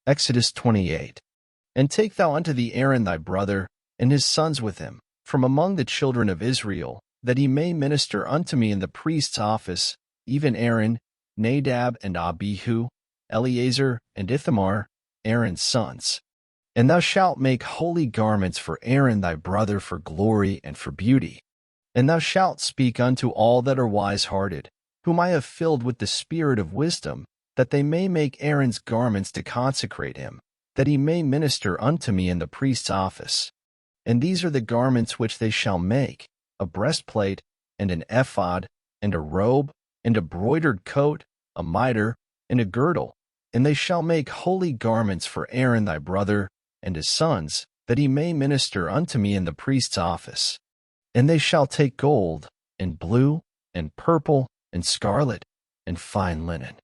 Exodus 28. And take thou unto thee Aaron thy brother, and his sons with him, from among the children of Israel, that he may minister unto me in the priest's office, even Aaron, Nadab and Abihu, Eleazar and Ithamar, Aaron's sons. And thou shalt make holy garments for Aaron thy brother for glory and for beauty. And thou shalt speak unto all that are wise-hearted, whom I have filled with the spirit of wisdom, that they may make Aaron's garments to consecrate him, that he may minister unto me in the priest's office. And these are the garments which they shall make: a breastplate, and an ephod, and a robe, and a broidered coat, a mitre, and a girdle. And they shall make holy garments for Aaron thy brother, and his sons, that he may minister unto me in the priest's office. And they shall take gold, and blue, and purple, and scarlet, and fine linen.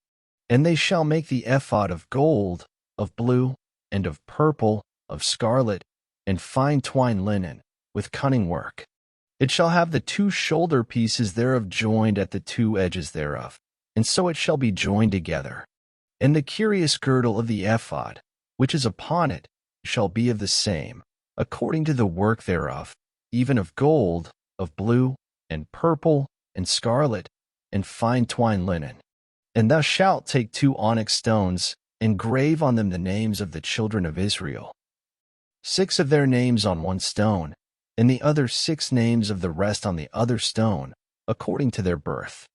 And they shall make the ephod of gold, of blue, and of purple, of scarlet, and fine twined linen, with cunning work. It shall have the two shoulder pieces thereof joined at the two edges thereof, and so it shall be joined together. And the curious girdle of the ephod, which is upon it, shall be of the same, according to the work thereof, even of gold, of blue, and purple, and scarlet, and fine twined linen. And thou shalt take 2 onyx stones, and grave on them the names of the children of Israel, 6 of their names on one stone, and the other 6 names of the rest on the other stone, according to their birth.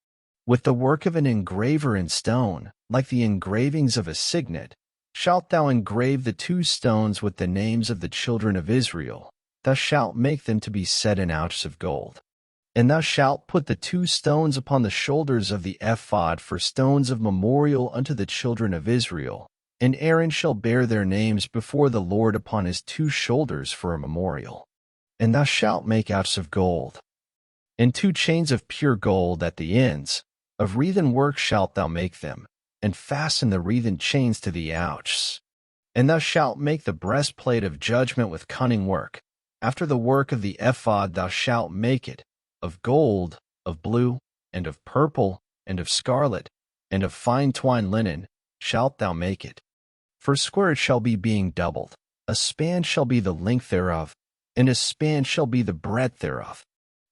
With the work of an engraver in stone, like the engravings of a signet, shalt thou engrave the 2 stones with the names of the children of Israel. Thou shalt make them to be set in ouches of gold. And thou shalt put the 2 stones upon the shoulders of the ephod for stones of memorial unto the children of Israel. And Aaron shall bear their names before the Lord upon his 2 shoulders for a memorial. And thou shalt make ouches of gold. And 2 chains of pure gold at the ends, of wreathen work shalt thou make them, and fasten the wreathen chains to the ouches. And thou shalt make the breastplate of judgment with cunning work. After the work of the ephod thou shalt make it, of gold, of blue, and of purple, and of scarlet, and of fine twined linen, shalt thou make it. For square it shall be being doubled, a span shall be the length thereof, and a span shall be the breadth thereof.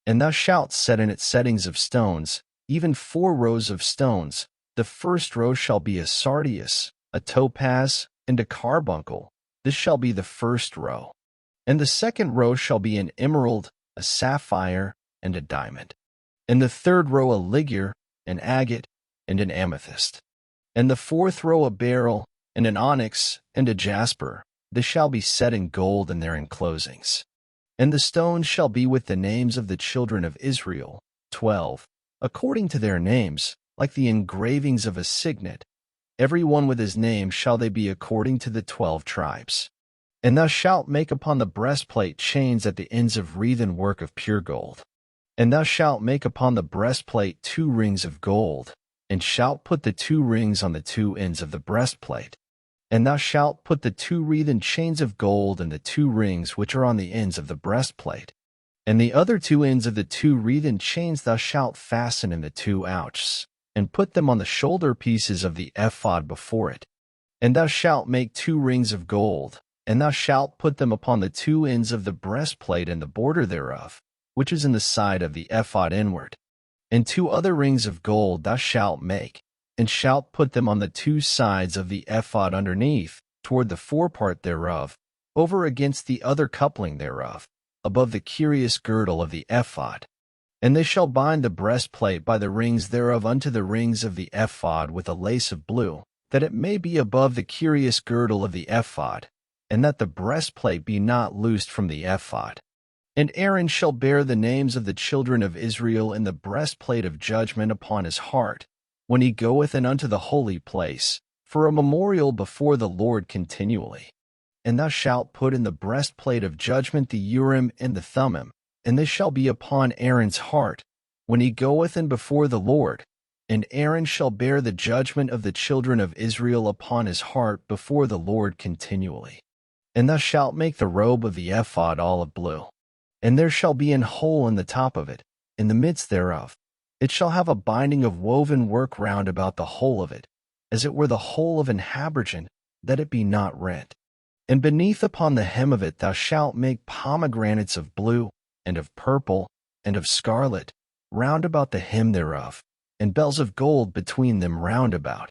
And thou shalt set in it settings of stones, even 4 rows of stones. The first row shall be a sardius, a topaz, and a carbuncle. This shall be the first row. And the second row shall be an emerald, a sapphire, and a diamond. And the third row a ligure, an agate, and an amethyst. And the fourth row a beryl, and an onyx, and a jasper. They shall be set in gold in their enclosings. And the stones shall be with the names of the children of Israel, 12, according to their names, like the engravings of a signet. Every one with his name shall they be according to the 12 tribes. And thou shalt make upon the breastplate chains at the ends of wreathen work of pure gold. And thou shalt make upon the breastplate 2 rings of gold, and shalt put the 2 rings on the 2 ends of the breastplate. And thou shalt put the 2 wreathen chains of gold in the 2 rings which are on the ends of the breastplate. And the other 2 ends of the 2 wreathen chains thou shalt fasten in the 2 ouches, and put them on the shoulder pieces of the ephod before it. And thou shalt make 2 rings of gold, and thou shalt put them upon the 2 ends of the breastplate and the border thereof, which is in the side of the ephod inward. And 2 other rings of gold thou shalt make, and shalt put them on the 2 sides of the ephod underneath, toward the forepart thereof, over against the other coupling thereof, above the curious girdle of the ephod. And they shall bind the breastplate by the rings thereof unto the rings of the ephod with a lace of blue, that it may be above the curious girdle of the ephod, and that the breastplate be not loosed from the ephod. And Aaron shall bear the names of the children of Israel in the breastplate of judgment upon his heart, when he goeth in unto the holy place, for a memorial before the Lord continually. And thou shalt put in the breastplate of judgment the Urim and the Thummim, and they shall be upon Aaron's heart, when he goeth in before the Lord. And Aaron shall bear the judgment of the children of Israel upon his heart before the Lord continually. And thou shalt make the robe of the ephod all of blue. And there shall be an hole in the top of it, in the midst thereof. It shall have a binding of woven work round about the whole of it, as it were the hole of an habergeon, that it be not rent. And beneath upon the hem of it thou shalt make pomegranates of blue, and of purple, and of scarlet, round about the hem thereof, and bells of gold between them round about.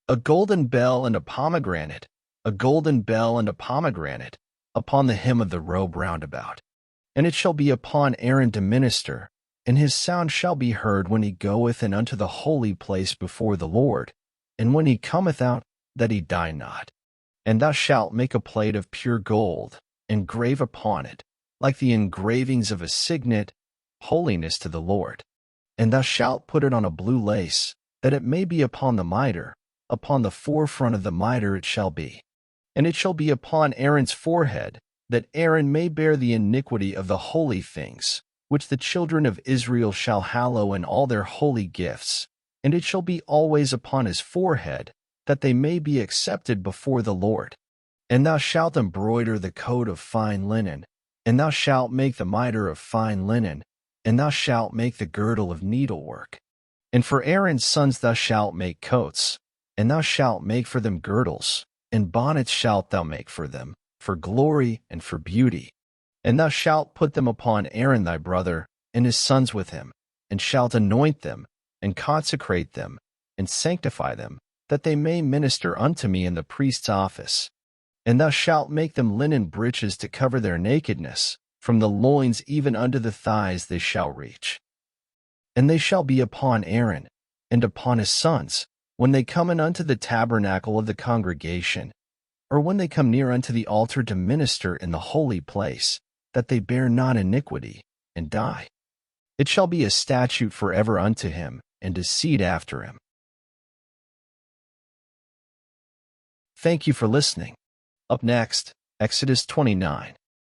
A golden bell and a pomegranate, a golden bell and a pomegranate, upon the hem of the robe round about. And it shall be upon Aaron to minister, and his sound shall be heard when he goeth in unto the holy place before the Lord, and when he cometh out, that he die not. And thou shalt make a plate of pure gold, and grave upon it, like the engravings of a signet, holiness to the Lord. And thou shalt put it on a blue lace, that it may be upon the mitre, upon the forefront of the mitre it shall be. And it shall be upon Aaron's forehead, that Aaron may bear the iniquity of the holy things, which the children of Israel shall hallow in all their holy gifts. And it shall be always upon his forehead, that they may be accepted before the Lord. And thou shalt embroider the coat of fine linen, and thou shalt make the mitre of fine linen, and thou shalt make the girdle of needlework. And for Aaron's sons thou shalt make coats, and thou shalt make for them girdles, and bonnets shalt thou make for them, for glory and for beauty. And thou shalt put them upon Aaron thy brother, and his sons with him, and shalt anoint them, and consecrate them, and sanctify them, that they may minister unto me in the priest's office. And thou shalt make them linen breeches to cover their nakedness, from the loins even unto the thighs they shall reach. And they shall be upon Aaron, and upon his sons, when they come in unto the tabernacle of the congregation, or when they come near unto the altar to minister in the holy place, that they bear not iniquity, and die. It shall be a statute forever unto him, and a seed after him. Thank you for listening. Up next, Exodus 29.